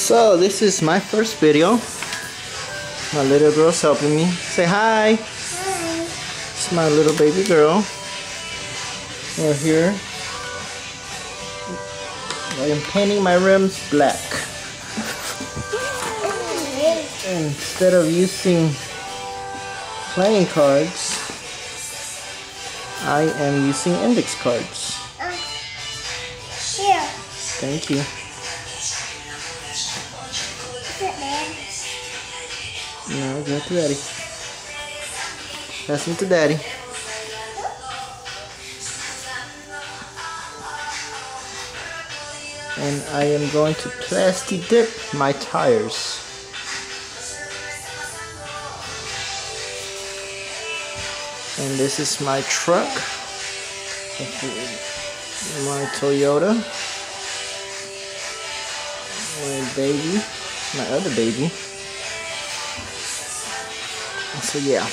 So this is my first video. My little girl's helping me. Say hi. Hi. It's my little baby girl. We're here. I am painting my rims black. Instead of using playing cards, I am using index cards. Here. Thank you. No, give it to Daddy. Pass them to Daddy. And I am going to plastic dip my tires. And this is my truck. My Toyota. My baby. My other baby. So yeah.